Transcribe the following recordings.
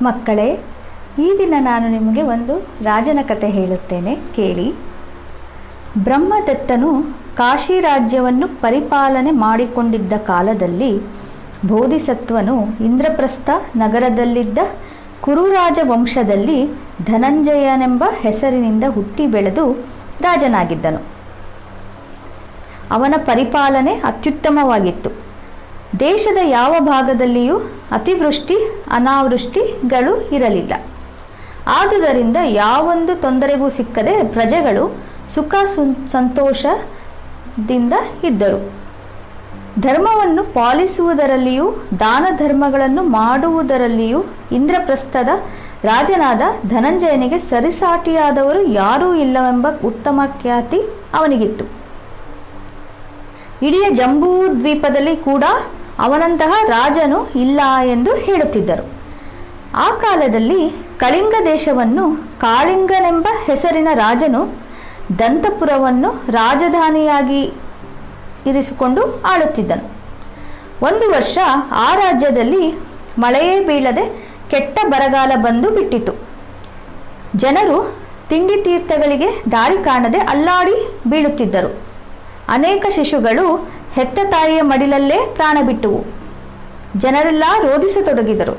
ಮಕ್ಕಳೇ, ಈ ದಿನ ನಾನು ನಿಮಗೆ ಒಂದು ರಾಜನ ಕಥೆ ಹೇಳುತ್ತೇನೆ, ಕೇಳಿ. ಬ್ರಹ್ಮದತ್ತನು ಕಾಶಿ ರಾಜ್ಯವನ್ನು ಪರಿಪಾಲನೆ ಮಾಡಿಕೊಂಡಿದ್ದ ಕಾಲದಲ್ಲಿ ಬೋಧಿಸತ್ವನು ಇಂದ್ರಪ್ರಸ್ಥ ನಗರದಲ್ಲಿದ್ದ ಕುರುರಾಜ ವಂಶದಲ್ಲಿ ಧನಂಜಯನೆಂಬ ಹೆಸರಿನಿಂದ ಹುಟ್ಟಿ ಬೆಳೆದು ರಾಜನಾಗಿದ್ದನು. ಅವನ ಪರಿಪಾಲನೆ ಅತ್ಯುತ್ತಮವಾಗಿತ್ತು. ದೇಶದ ಯಾವ ಭಾಗದಲ್ಲಿಯೂ ಅತಿವೃಷ್ಟಿ ಅನಾವೃಷ್ಟಿಗಳು ಇರಲಿಲ್ಲ. ಆದುದರಿಂದ ಯಾವೊಂದು ತೊಂದರೆಗೂ ಸಿಕ್ಕದೆ ಪ್ರಜೆಗಳು ಸುಖ ಸಂತೋಷದಿಂದ ಇದ್ದರು. ಧರ್ಮವನ್ನು ಪಾಲಿಸುವುದರಲ್ಲಿಯೂ ದಾನ ಧರ್ಮಗಳನ್ನು ಮಾಡುವುದರಲ್ಲಿಯೂ ಇಂದ್ರಪ್ರಸ್ಥದ ರಾಜನಾದ ಧನಂಜಯನಿಗೆ ಸರಿಸಾಟಿಯಾದವರು ಯಾರೂ ಇಲ್ಲವೆಂಬ ಉತ್ತಮ ಖ್ಯಾತಿ ಅವನಿಗಿತ್ತು. ಇಡೀ ಜಂಬೂ ದ್ವೀಪದಲ್ಲಿ ಕೂಡ ಅವನಂತಹ ರಾಜನು ಇಲ್ಲ ಎಂದು ಹೇಳುತ್ತಿದ್ದರು. ಆ ಕಾಲದಲ್ಲಿ ಕಳಿಂಗ ದೇಶವನ್ನು ಕಾಳಿಂಗನೆಂಬ ಹೆಸರಿನ ರಾಜನು ದಂತಪುರವನ್ನು ರಾಜಧಾನಿಯಾಗಿ ಇರಿಸಿಕೊಂಡು ಆಳುತ್ತಿದ್ದನು. ಒಂದು ವರ್ಷ ಆ ರಾಜ್ಯದಲ್ಲಿ ಮಳೆಯೇ ಬೀಳದೆ ಕೆಟ್ಟ ಬರಗಾಲ ಬಂದು ಬಿಟ್ಟಿತು. ಜನರು ತಿಂಡಿ ತೀರ್ಥಗಳಿಗೆ ದಾರಿ ಕಾಣದೆ ಅಲ್ಲಾಡಿ ಬೀಳುತ್ತಿದ್ದರು. ಅನೇಕ ಶಿಶುಗಳು ಹೆತ್ತ ತಾಯಿಯ ಮಡಿಲಲ್ಲೇ ಪ್ರಾಣ ಬಿಟ್ಟುವು. ಜನರೆಲ್ಲ ರೋಧಿಸತೊಡಗಿದರು.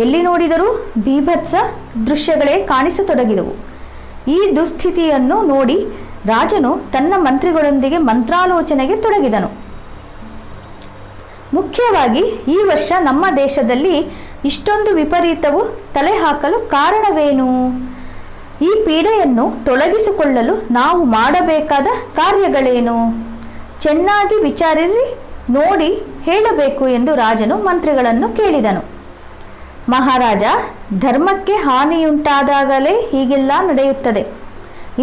ಎಲ್ಲಿ ನೋಡಿದರೂ ಬೀಭತ್ಸ ದೃಶ್ಯಗಳೇ ಕಾಣಿಸತೊಡಗಿದವು. ಈ ದುಸ್ಥಿತಿಯನ್ನು ನೋಡಿ ರಾಜನು ತನ್ನ ಮಂತ್ರಿಗಳೊಂದಿಗೆ ಮಂತ್ರಾಲೋಚನೆಗೆ ತೊಡಗಿದನು. ಮುಖ್ಯವಾಗಿ ಈ ವರ್ಷ ನಮ್ಮ ದೇಶದಲ್ಲಿ ಇಷ್ಟೊಂದು ವಿಪರೀತವು ತಲೆ ಹಾಕಲು ಕಾರಣವೇನು? ಈ ಪೀಡೆಯನ್ನು ತೊಲಗಿಸಿಕೊಳ್ಳಲು ನಾವು ಮಾಡಬೇಕಾದ ಕಾರ್ಯಗಳೇನು? ಚೆನ್ನಾಗಿ ವಿಚಾರಿಸಿ ನೋಡಿ ಹೇಳಬೇಕು ಎಂದು ರಾಜನು ಮಂತ್ರಿಗಳನ್ನು ಕೇಳಿದನು. ಮಹಾರಾಜ, ಧರ್ಮಕ್ಕೆ ಹಾನಿಯುಂಟಾದಾಗಲೇ ಹೀಗೆಲ್ಲ ನಡೆಯುತ್ತದೆ.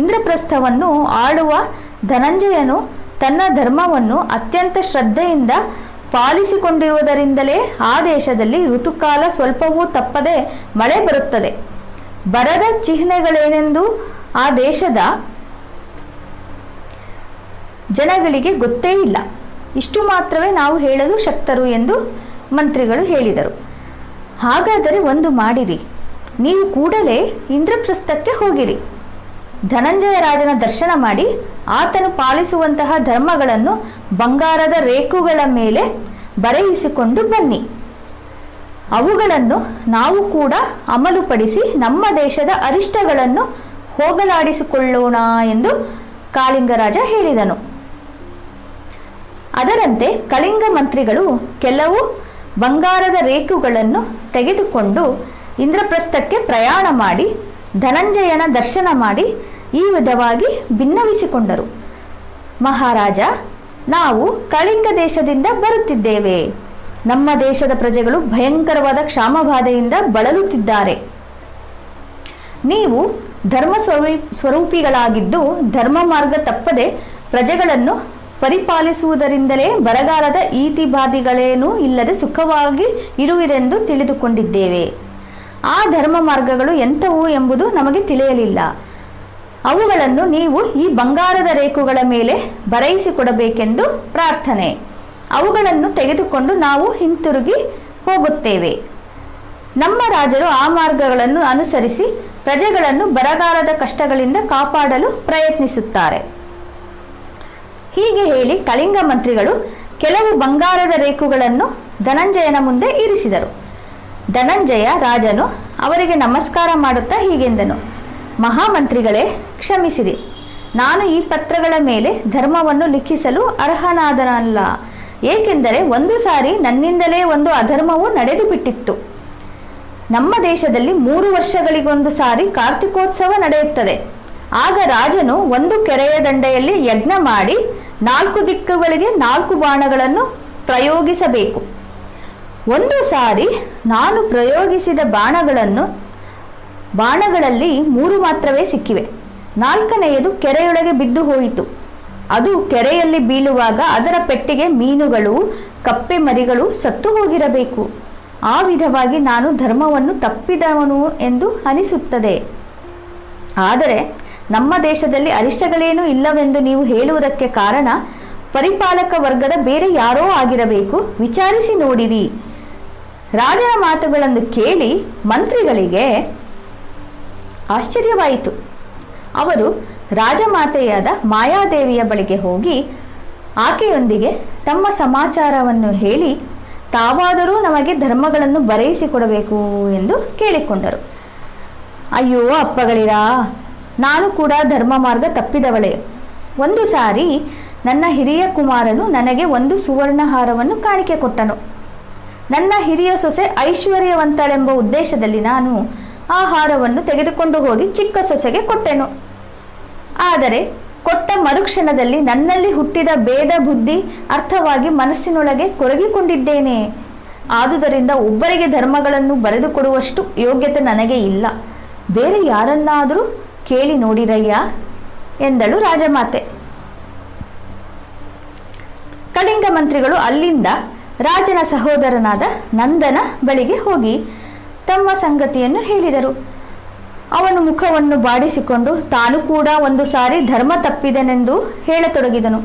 ಇಂದ್ರಪ್ರಸ್ಥವನ್ನು ಆಳುವ ಧನಂಜಯನು ತನ್ನ ಧರ್ಮವನ್ನು ಅತ್ಯಂತ ಶ್ರದ್ಧೆಯಿಂದ ಪಾಲಿಸಿಕೊಂಡಿರುವುದರಿಂದಲೇ ಆ ದೇಶದಲ್ಲಿ ಋತುಕಾಲ ಸ್ವಲ್ಪವೂ ತಪ್ಪದೆ ಮಳೆ ಬರುತ್ತದೆ. ಬರದ ಚಿಹ್ನೆಗಳೇನೆಂದು ಆ ದೇಶದ ಜನಗಳಿಗೆ ಗೊತ್ತೇ ಇಲ್ಲ. ಇಷ್ಟು ಮಾತ್ರವೇ ನಾವು ಹೇಳಲು ಶಕ್ತರು ಎಂದು ಮಂತ್ರಿಗಳು ಹೇಳಿದರು. ಹಾಗಾದರೆ ಒಂದು ಮಾಡಿರಿ, ನೀವು ಕೂಡಲೇ ಇಂದ್ರಪ್ರಸ್ಥಕ್ಕೆ ಹೋಗಿರಿ. ಧನಂಜಯ ರಾಜನ ದರ್ಶನ ಮಾಡಿ ಆತನು ಪಾಲಿಸುವಂತಹ ಧರ್ಮಗಳನ್ನು ಬಂಗಾರದ ರೇಖುಗಳ ಮೇಲೆ ಬರೆಯಿಸಿಕೊಂಡು ಬನ್ನಿ. ಅವುಗಳನ್ನು ನಾವು ಕೂಡ ಅಮಲುಪಡಿಸಿ ನಮ್ಮ ದೇಶದ ಅರಿಷ್ಟಗಳನ್ನು ಹೋಗಲಾಡಿಸಿಕೊಳ್ಳೋಣ ಎಂದು ಕಾಳಿಂಗರಾಜ ಹೇಳಿದನು. ಅದರಂತೆ ಕಳಿಂಗ ಮಂತ್ರಿಗಳು ಕೆಲವು ಬಂಗಾರದ ರೇಖುಗಳನ್ನು ತೆಗೆದುಕೊಂಡು ಇಂದ್ರಪ್ರಸ್ಥಕ್ಕೆ ಪ್ರಯಾಣ ಮಾಡಿ ಧನಂಜಯನ ದರ್ಶನ ಮಾಡಿ ಈ ವಿಧವಾಗಿ ಭಿನ್ನವಿಸಿಕೊಂಡರು. ಮಹಾರಾಜ, ನಾವು ಕಳಿಂಗ ದೇಶದಿಂದ ಬರುತ್ತಿದ್ದೇವೆ. ನಮ್ಮ ದೇಶದ ಪ್ರಜೆಗಳು ಭಯಂಕರವಾದ ಕ್ಷಾಮಬಾಧೆಯಿಂದ ಬಳಲುತ್ತಿದ್ದಾರೆ. ನೀವು ಧರ್ಮ ಸ್ವರೂಪಿಗಳಾಗಿದ್ದು ಧರ್ಮ ಮಾರ್ಗ ತಪ್ಪದೆ ಪ್ರಜೆಗಳನ್ನು ಪರಿಪಾಲಿಸುವುದರಿಂದಲೇ ಬರಗಾಲದ ಈತಿಬಾಧಿಗಳೇನೂ ಇಲ್ಲದೆ ಸುಖವಾಗಿ ಇರುವಿರೆಂದು ತಿಳಿದುಕೊಂಡಿದ್ದೇವೆ. ಆ ಧರ್ಮ ಮಾರ್ಗಗಳು ಎಂಥವು ಎಂಬುದು ನಮಗೆ ತಿಳಿಯಲಿಲ್ಲ. ಅವುಗಳನ್ನು ನೀವು ಈ ಬಂಗಾರದ ರೇಖುಗಳ ಮೇಲೆ ಬರೆಯಿಸಿಕೊಡಬೇಕೆಂದು ಪ್ರಾರ್ಥನೆ. ಅವುಗಳನ್ನು ತೆಗೆದುಕೊಂಡು ನಾವು ಹಿಂತಿರುಗಿ ಹೋಗುತ್ತೇವೆ. ನಮ್ಮ ರಾಜರು ಆ ಮಾರ್ಗಗಳನ್ನು ಅನುಸರಿಸಿ ಪ್ರಜೆಗಳನ್ನು ಬರಗಾಲದ ಕಷ್ಟಗಳಿಂದ ಕಾಪಾಡಲು ಪ್ರಯತ್ನಿಸುತ್ತಾರೆ. ಹೀಗೆ ಹೇಳಿ ಕಳಿಂಗ ಮಂತ್ರಿಗಳು ಕೆಲವು ಬಂಗಾರದ ರೇಖುಗಳನ್ನು ಧನಂಜಯನ ಮುಂದೆ ಇರಿಸಿದರು. ಧನಂಜಯ ರಾಜನು ಅವರಿಗೆ ನಮಸ್ಕಾರ ಮಾಡುತ್ತಾ ಹೀಗೆಂದನು: ಮಹಾಮಂತ್ರಿಗಳೇ, ಕ್ಷಮಿಸಿರಿ. ನಾನು ಈ ಪತ್ರಗಳ ಮೇಲೆ ಧರ್ಮವನ್ನು ಲಿಖಿಸಲು ಅರ್ಹನಾದನಲ್ಲ. ಏಕೆಂದರೆ ಒಂದು ಸಾರಿ ನನ್ನಿಂದಲೇ ಒಂದು ಅಧರ್ಮವು ನಡೆದು ಬಿಟ್ಟಿತ್ತು. ನಮ್ಮ ದೇಶದಲ್ಲಿ 3 ವರ್ಷಗಳಿಗೊಂದು ಸಾರಿ ಕಾರ್ತಿಕೋತ್ಸವ ನಡೆಯುತ್ತದೆ. ಆಗ ರಾಜನು ಒಂದು ಕೆರೆಯ ದಂಡೆಯಲ್ಲಿ ಯಜ್ಞ ಮಾಡಿ 4 ದಿಕ್ಕುಗಳಿಗೆ 4 ಬಾಣಗಳನ್ನು ಪ್ರಯೋಗಿಸಬೇಕು. ಒಂದು ಸಾರಿ ನಾನು ಪ್ರಯೋಗಿಸಿದ ಬಾಣಗಳಲ್ಲಿ 3 ಮಾತ್ರವೇ ಸಿಕ್ಕಿವೆ. 4ನೆಯದು ಕೆರೆಯೊಳಗೆ ಬಿದ್ದು ಹೋಯಿತು. ಅದು ಕೆರೆಯಲ್ಲಿ ಬೀಳುವಾಗ ಅದರ ಪೆಟ್ಟಿಗೆ ಮೀನುಗಳು, ಕಪ್ಪೆ ಮರಿಗಳು ಸತ್ತು ಹೋಗಿರಬೇಕು. ಆ ವಿಧವಾಗಿ ನಾನು ಧರ್ಮವನ್ನು ತಪ್ಪಿದವನು ಎಂದು ಅನಿಸುತ್ತದೆ. ಆದರೆ ನಮ್ಮ ದೇಶದಲ್ಲಿ ಅರಿಷ್ಟಗಳೇನೂ ಇಲ್ಲವೆಂದು ನೀವು ಹೇಳುವುದಕ್ಕೆ ಕಾರಣ ಪರಿಪಾಲಕ ವರ್ಗದ ಬೇರೆ ಯಾರೋ ಆಗಿರಬೇಕು. ವಿಚಾರಿಸಿ ನೋಡಿರಿ. ರಾಜನ ಮಾತುಗಳನ್ನು ಕೇಳಿ ಮಂತ್ರಿಗಳಿಗೆ ಆಶ್ಚರ್ಯವಾಯಿತು. ಅವರು ರಾಜಮಾತೆಯಾದ ಮಾಯಾದೇವಿಯ ಬಳಿಗೆ ಹೋಗಿ ಆಕೆಯೊಂದಿಗೆ ತಮ್ಮ ಸಮಾಚಾರವನ್ನು ಹೇಳಿ ತಾವಾದರೂ ನಮಗೆ ಧರ್ಮಗಳನ್ನು ಬರೆಯಿಸಿಕೊಡಬೇಕು ಎಂದು ಕೇಳಿಕೊಂಡರು. ಅಯ್ಯೋ ಅಪ್ಪಗಳಿರಾ, ನಾನು ಕೂಡ ಧರ್ಮ ಮಾರ್ಗ ತಪ್ಪಿದವಳೇ. ಒಂದು ಸಾರಿ ನನ್ನ ಹಿರಿಯ ಕುಮಾರನು ನನಗೆ ಒಂದು ಸುವರ್ಣಹಾರವನ್ನು ಕಾಣಿಕೆ ಕೊಟ್ಟನು. ನನ್ನ ಹಿರಿಯ ಸೊಸೆ ಐಶ್ವರ್ಯವಂತಳೆಂಬ ಉದ್ದೇಶದಲ್ಲಿ ನಾನು ಆ ಹಾರವನ್ನು ತೆಗೆದುಕೊಂಡು ಹೋಗಿ ಚಿಕ್ಕ ಸೊಸೆಗೆ ಕೊಟ್ಟೆನು. ಆದರೆ ಕೊಟ್ಟ ಮರುಕ್ಷಣದಲ್ಲಿ ನನ್ನಲ್ಲಿ ಹುಟ್ಟಿದ ಭೇದ ಬುದ್ಧಿ ಅರ್ಥವಾಗಿ ಮನಸ್ಸಿನೊಳಗೆ ಕೊರಗಿಕೊಂಡಿದ್ದೇನೆ. ಆದುದರಿಂದ ಒಬ್ಬರಿಗೆ ಧರ್ಮಗಳನ್ನು ಬರೆದುಕೊಡುವಷ್ಟು ಯೋಗ್ಯತೆ ನನಗೆ ಇಲ್ಲ. ಬೇರೆ ಯಾರನ್ನಾದರೂ ಕೇಳಿ ನೋಡಿರಯ್ಯ ಎಂದಳು ರಾಜಮಾತೆ. ಕಳಿಂಗ ಮಂತ್ರಿಗಳು ಅಲ್ಲಿಂದ ರಾಜನ ಸಹೋದರನಾದ ನಂದನ ಬಳಿಗೆ ಹೋಗಿ ತಮ್ಮ ಸಂಗತಿಯನ್ನು ಹೇಳಿದರು. ಅವನು ಮುಖವನ್ನು ಬಾಡಿಸಿಕೊಂಡು ತಾನು ಕೂಡ ಒಂದು ಸಾರಿ ಧರ್ಮ ತಪ್ಪಿದೆನೆಂದು ಹೇಳತೊಡಗಿದನು.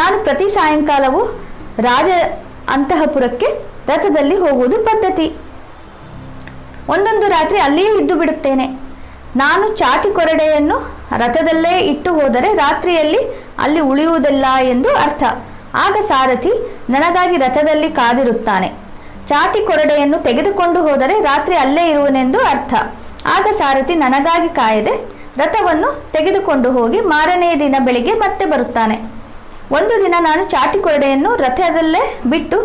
ನಾನು ಪ್ರತಿ ಸಾಯಂಕಾಲವೂ ರಾಜ ಅಂತಃಪುರಕ್ಕೆ ರಥದಲ್ಲಿ ಹೋಗುವುದು ಪದ್ಧತಿ. ಒಂದೊಂದು ರಾತ್ರಿ ಅಲ್ಲಿಯೇ ಇದ್ದು ಬಿಡುತ್ತೇನೆ. ನಾನು ಚಾಟಿ ಕೊರಡೆಯನ್ನು ರಥದಲ್ಲೇ ಇಟ್ಟು ಹೋದರೆ ರಾತ್ರಿಯಲ್ಲಿ ಅಲ್ಲಿ ಉಳಿಯುವುದಿಲ್ಲ ಎಂದು ಅರ್ಥ. ಆಗ ಸಾರಥಿ ನನಗಾಗಿ ರಥದಲ್ಲಿ ಕಾದಿರುತ್ತಾನೆ. ಚಾಟಿ ಕೊರಡೆಯನ್ನು ತೆಗೆದುಕೊಂಡು ಹೋದರೆ ರಾತ್ರಿ ಅಲ್ಲೇ ಇರುವನೆಂದು ಅರ್ಥ. ಆಗ ಸಾರಥಿ ನನಗಾಗಿ ಕಾಯದೆ ರಥವನ್ನು ತೆಗೆದುಕೊಂಡು ಹೋಗಿ ಮಾರನೆಯ ದಿನ ಬೆಳಿಗ್ಗೆ ಮತ್ತೆ ಬರುತ್ತಾನೆ. ಒಂದು ದಿನ ನಾನು ಚಾಟಿ ಕೊರಡೆಯನ್ನು ರಥದಲ್ಲೇ ಬಿಟ್ಟು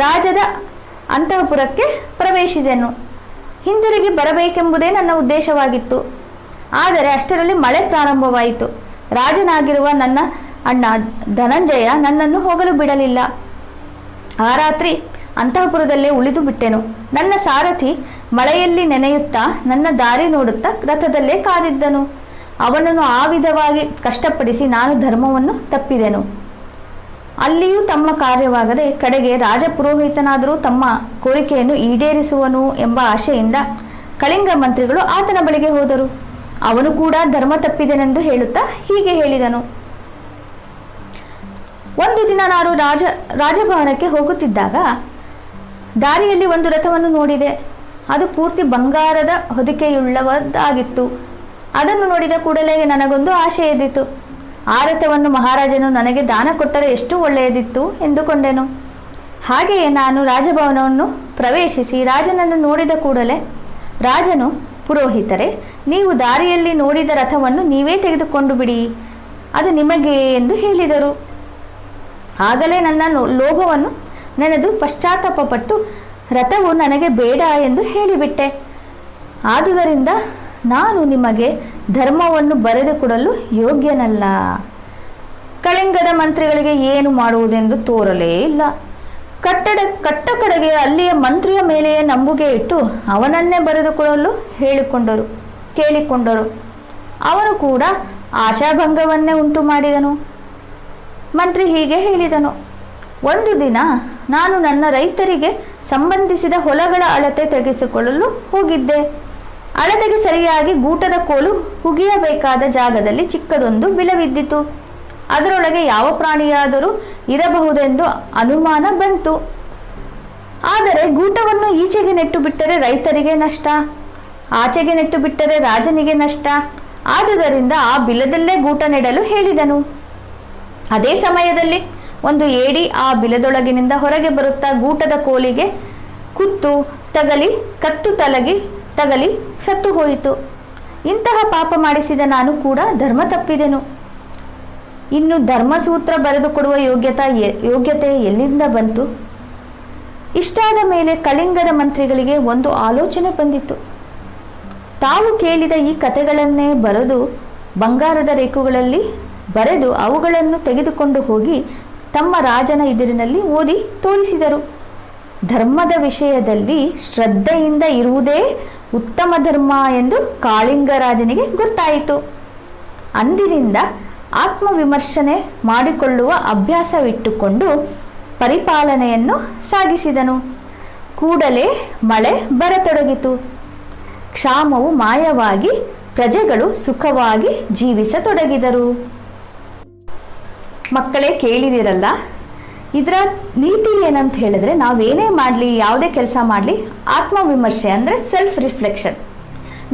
ರಾಜದ ಅಂತಃಪುರಕ್ಕೆ ಪ್ರವೇಶಿಸಿದೆನು. ಹಿಂದಿರುಗಿ ಬರಬೇಕೆಂಬುದೇ ನನ್ನ ಉದ್ದೇಶವಾಗಿತ್ತು. ಆದರೆ ಅಷ್ಟರಲ್ಲಿ ಮಳೆ ಪ್ರಾರಂಭವಾಯಿತು. ರಾಜನಾಗಿರುವ ನನ್ನ ಅಣ್ಣ ಧನಂಜಯ ನನ್ನನ್ನು ಹೋಗಲು ಬಿಡಲಿಲ್ಲ. ಆ ರಾತ್ರಿ ಅಂತಃಪುರದಲ್ಲೇ ಉಳಿದು ಬಿಟ್ಟೆನು. ನನ್ನ ಸಾರಥಿ ಮಳೆಯಲ್ಲಿ ನೆನೆಯುತ್ತಾ ನನ್ನ ದಾರಿ ನೋಡುತ್ತಾ ರಥದಲ್ಲೇ ಕಾದಿದ್ದನು. ಅವನನ್ನು ಆ ವಿಧವಾಗಿ ಕಷ್ಟಪಡಿಸಿ ನಾನು ಧರ್ಮವನ್ನು ತಪ್ಪಿದೆನು. ಅಲ್ಲಿಯೂ ತಮ್ಮ ಕಾರ್ಯವಾಗದೆ ಕಡೆಗೆ ರಾಜಪುರೋಹಿತನಾದರೂ ತಮ್ಮ ಕೋರಿಕೆಯನ್ನು ಈಡೇರಿಸುವನು ಎಂಬ ಆಶೆಯಿಂದ ಕಳಿಂಗ ಮಂತ್ರಿಗಳು ಆತನ ಬಳಿಗೆ ಹೋದರು. ಅವನು ಕೂಡ ಧರ್ಮ ತಪ್ಪಿದೆನೆಂದು ಹೇಳುತ್ತಾ ಹೀಗೆ ಹೇಳಿದನು. ಒಂದು ದಿನ ನಾನು ರಾಜಭವನಕ್ಕೆ ಹೋಗುತ್ತಿದ್ದಾಗ ದಾರಿಯಲ್ಲಿ ಒಂದು ರಥವನ್ನು ನೋಡಿದೆ. ಅದು ಪೂರ್ತಿ ಬಂಗಾರದ ಹೊದಿಕೆಯುಳ್ಳವದ್ದಾಗಿತ್ತು. ಅದನ್ನು ನೋಡಿದ ಕೂಡಲೇ ನನಗೊಂದು ಆಶೆ ಎದ್ದಿತು. ಆ ರಥವನ್ನು ಮಹಾರಾಜನು ನನಗೆ ದಾನ ಕೊಟ್ಟರೆ ಎಷ್ಟು ಒಳ್ಳೆಯದಿತ್ತು ಎಂದುಕೊಂಡೆನು. ಹಾಗೆಯೇ ನಾನು ರಾಜಭವನವನ್ನು ಪ್ರವೇಶಿಸಿ ರಾಜನನ್ನು ನೋಡಿದ ಕೂಡಲೇ ರಾಜನು, ಪುರೋಹಿತರೆ, ನೀವು ದಾರಿಯಲ್ಲಿ ನೋಡಿದ ರಥವನ್ನು ನೀವೇ ತೆಗೆದುಕೊಂಡು ಬಿಡಿ, ಅದು ನಿಮಗೆ ಎಂದು ಹೇಳಿದರು. ಆಗಲೇ ನನ್ನ ಲೋಭವನ್ನು ನೆನೆದು ಪಶ್ಚಾತ್ತಾಪಪಟ್ಟು ರಥವು ನನಗೆ ಬೇಡ ಎಂದು ಹೇಳಿಬಿಟ್ಟೆ. ಆದುದರಿಂದ ನಾನು ನಿಮಗೆ ಧರ್ಮವನ್ನು ಬರೆದುಕೊಡಲು ಯೋಗ್ಯನಲ್ಲ. ಕಳಿಂಗದ ಮಂತ್ರಿಗಳಿಗೆ ಏನು ಮಾಡುವುದೆಂದು ತೋರಲೇ ಇಲ್ಲ. ಕಟ್ಟಕಡೆಗೆ ಅಲ್ಲಿಯ ಮಂತ್ರಿಯ ಮೇಲೆಯೇ ನಂಬುಗೆ ಇಟ್ಟು ಅವನನ್ನೇ ಬರೆದುಕೊಡಲು ಕೇಳಿಕೊಂಡರು. ಅವನು ಕೂಡ ಆಶಾಭಂಗವನ್ನೇ ಉಂಟು ಮಾಡಿದನು. ಮಂತ್ರಿ ಹೀಗೆ ಹೇಳಿದನು. ಒಂದು ದಿನ ನಾನು ನನ್ನ ರೈತರಿಗೆ ಸಂಬಂಧಿಸಿದ ಹೊಲಗಳ ಅಳತೆ ತೆಗೆಸಿಕೊಳ್ಳಲು ಹೋಗಿದ್ದೆ. ಅಳತೆಗೆ ಸರಿಯಾಗಿ ಗೂಟದ ಕೋಲು ಹುಗಿಯಬೇಕಾದ ಜಾಗದಲ್ಲಿ ಚಿಕ್ಕದೊಂದು ಬಿಲವಿದ್ದಿತು. ಅದರೊಳಗೆ ಯಾವ ಪ್ರಾಣಿಯಾದರೂ ಇರಬಹುದೆಂದು ಅನುಮಾನ ಬಂತು. ಆದರೆ ಗೂಟವನ್ನು ಈಚೆಗೆ ನೆಟ್ಟು ಬಿಟ್ಟರೆ ರೈತರಿಗೆ ನಷ್ಟ, ಆಚೆಗೆ ನೆಟ್ಟು ಬಿಟ್ಟರೆ ರಾಜನಿಗೆ ನಷ್ಟ. ಆದುದರಿಂದ ಆ ಬಿಲದಲ್ಲೇ ಗೂಟ ನೆಡಲು ಹೇಳಿದನು. ಅದೇ ಸಮಯದಲ್ಲಿ ಒಂದು ಏಡಿ ಆ ಬಿಲದೊಳಗಿನಿಂದ ಹೊರಗೆ ಬರುತ್ತಾ ಗೂಟದ ಕೋಲಿಗೆ ಕತ್ತು ತಗಲಿ ಸತ್ತು ಹೋಯಿತು. ಇಂತಹ ಪಾಪ ಮಾಡಿಸಿದ ನಾನು ಕೂಡ ಧರ್ಮ ತಪ್ಪಿದೆನು. ಇನ್ನು ಧರ್ಮಸೂತ್ರ ಬರೆದುಕೊಡುವ ಯೋಗ್ಯತೆ ಎಲ್ಲಿಂದ ಬಂತು? ಇಷ್ಟಾದ ಮೇಲೆ ಕಳಿಂಗದ ಮಂತ್ರಿಗಳಿಗೆ ಒಂದು ಆಲೋಚನೆ ಬಂದಿತ್ತು. ತಾವು ಕೇಳಿದ ಈ ಕಥೆಗಳನ್ನೇ ಬರೆದು ಬಂಗಾರದ ರೇಖುಗಳಲ್ಲಿ ಬರೆದು ಅವುಗಳನ್ನು ತೆಗೆದುಕೊಂಡು ಹೋಗಿ ತಮ್ಮ ರಾಜನ ಎದುರಿನಲ್ಲಿ ಓದಿ ತೋರಿಸಿದರು. ಧರ್ಮದ ವಿಷಯದಲ್ಲಿ ಶ್ರದ್ಧೆಯಿಂದ ಇರುವುದೇ ಉತ್ತಮ ಧರ್ಮ ಎಂದು ಕಾಳಿಂಗ ರಾಜನಿಗೆ ಗೊತ್ತಾಯಿತು. ಅಂದಿನಿಂದ ಆತ್ಮವಿಮರ್ಶನೆ ಮಾಡಿಕೊಳ್ಳುವ ಅಭ್ಯಾಸವಿಟ್ಟುಕೊಂಡು ಪರಿಪಾಲನೆಯನ್ನು ಸಾಗಿಸಿದನು. ಕೂಡಲೇ ಮಳೆ ಬರತೊಡಗಿತು. ಕ್ಷಾಮವು ಮಾಯವಾಗಿ ಪ್ರಜೆಗಳು ಸುಖವಾಗಿ ಜೀವಿಸತೊಡಗಿದರು. ಮಕ್ಕಳೇ, ಕೇಳಿದಿರಲ್ಲ, ಇದರ ನೀತಿ ಏನಂತ ಹೇಳಿದ್ರೆ, ನಾವೇನೇ ಮಾಡಲಿ, ಯಾವುದೇ ಕೆಲಸ ಮಾಡಲಿ, ಆತ್ಮವಿಮರ್ಶೆ ಅಂದರೆ ಸೆಲ್ಫ್ ರಿಫ್ಲೆಕ್ಷನ್.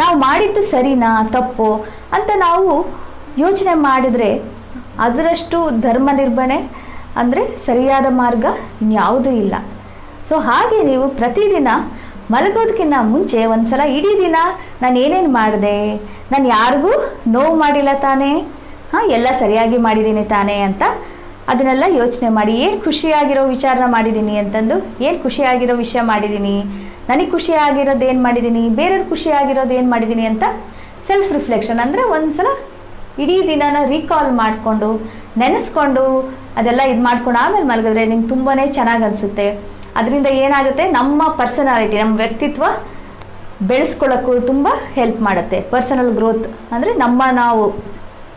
ನಾವು ಮಾಡಿದ್ದು ಸರಿನಾ ತಪ್ಪು ಅಂತ ನಾವು ಯೋಚನೆ ಮಾಡಿದರೆ ಅದರಷ್ಟು ಧರ್ಮ ನಿರ್ವಹಣೆ ಅಂದರೆ ಸರಿಯಾದ ಮಾರ್ಗ ಇನ್ಯಾವುದೂ ಇಲ್ಲ. ಸೊ ಹಾಗೆ ನೀವು ಪ್ರತಿದಿನ ಮಲಗೋದಕ್ಕಿಂತ ಮುಂಚೆ ಒಂದ್ಸಲ ಇಡೀ ದಿನ ನಾನು ಏನೇನು ಮಾಡಿದೆ, ನಾನು ಯಾರಿಗೂ ನೋವು ಮಾಡಿಲ್ಲ ತಾನೇ, ಎಲ್ಲ ಸರಿಯಾಗಿ ಮಾಡಿದ್ದೀನಿ ತಾನೇ ಅಂತ ಅದನ್ನೆಲ್ಲ ಯೋಚನೆ ಮಾಡಿ. ಏನು ಖುಷಿಯಾಗಿರೋ ವಿಚಾರನ ಮಾಡಿದ್ದೀನಿ ಅಂತಂದು, ಏನು ಖುಷಿಯಾಗಿರೋ ವಿಷಯ ಮಾಡಿದ್ದೀನಿ, ನನಗೆ ಖುಷಿಯಾಗಿರೋದು ಏನು ಮಾಡಿದ್ದೀನಿ, ಬೇರೆಯವ್ರಿಗೆ ಖುಷಿಯಾಗಿರೋದು ಏನು ಮಾಡಿದ್ದೀನಿ ಅಂತ ಸೆಲ್ಫ್ ರಿಫ್ಲೆಕ್ಷನ್ ಅಂದರೆ ಒಂದ್ಸಲ ಇಡೀ ದಿನನ ರೀಕಾಲ್ ಮಾಡಿಕೊಂಡು ನೆನೆಸ್ಕೊಂಡು ಅದೆಲ್ಲ ಇದು ಮಾಡ್ಕೊಂಡು ಆಮೇಲೆ ಮಲಗಿದ್ರೆ ನಿಮ್ಗೆ ತುಂಬಾ ಚೆನ್ನಾಗಿ ಅನಿಸುತ್ತೆ. ಅದರಿಂದ ಏನಾಗುತ್ತೆ, ನಮ್ಮ ಪರ್ಸನಾಲಿಟಿ, ನಮ್ಮ ವ್ಯಕ್ತಿತ್ವ ಬೆಳೆಸ್ಕೊಳ್ಳೋಕ್ಕೂ ತುಂಬ ಹೆಲ್ಪ್ ಮಾಡುತ್ತೆ. ಪರ್ಸನಲ್ ಗ್ರೋತ್ ಅಂದರೆ ನಾವು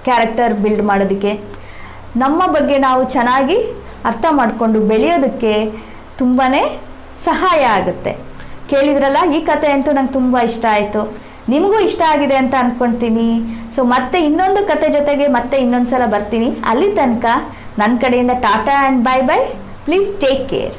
ಕ್ಯಾರೆಕ್ಟರ್ ಬಿಲ್ಡ್ ಮಾಡೋದಕ್ಕೆ, ನಮ್ಮ ಬಗ್ಗೆ ನಾವು ಚೆನ್ನಾಗಿ ಅರ್ಥ ಮಾಡಿಕೊಂಡು ಬೆಳೆಯೋದಕ್ಕೆ ತುಂಬಾ ಸಹಾಯ ಆಗುತ್ತೆ. ಕೇಳಿದ್ರಲ್ಲ, ಈ ಕತೆ ಅಂತೂ ನಂಗೆ ತುಂಬ ಇಷ್ಟ ಆಯಿತು, ನಿಮಗೂ ಇಷ್ಟ ಆಗಿದೆ ಅಂತ ಅಂದ್ಕೊಳ್ತೀನಿ. ಸೊ ಮತ್ತೆ ಇನ್ನೊಂದು ಕತೆ ಜೊತೆಗೆ ಮತ್ತೆ ಇನ್ನೊಂದು ಸಲ ಬರ್ತೀನಿ. ಅಲ್ಲಿ ತನಕ ನನ್ನ ಕಡೆಯಿಂದ Tata and bye bye. Please take care.